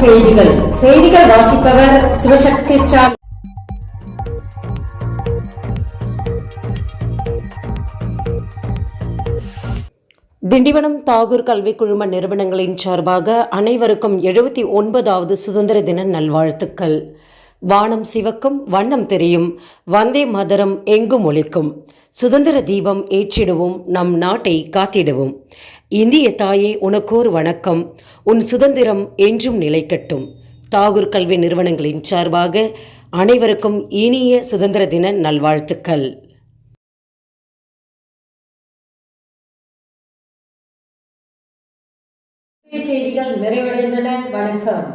செய்திகள் செய்திகள் வாசிப்பவர் சிவசக்தி ஸ்டார். திண்டிவனம் தாகூர் கல்வி குழும நிறுவனங்களின் சார்பாக அனைவருக்கும் 79வது சுதந்திர தின நல்வாழ்த்துக்கள். வானம் சிவக்கும், வண்ணம் தெரியும், வந்தே மதரம் எங்கும் ஒலிக்கும், சுதந்திர தீபம் ஏற்றிடுவோம், நம் நாட்டை காத்திடுவோம். இந்திய தாயே உனக்கோர் வணக்கம், உன் சுதந்திரம் என்றும் நிலைக்கட்டும். தாகூர் கல்வி நிறுவனங்களின் சார்பாக அனைவருக்கும் இனிய சுதந்திர தின நல்வாழ்த்துக்கள். செய்திகள் நிறைவடைந்தன. வணக்கம்.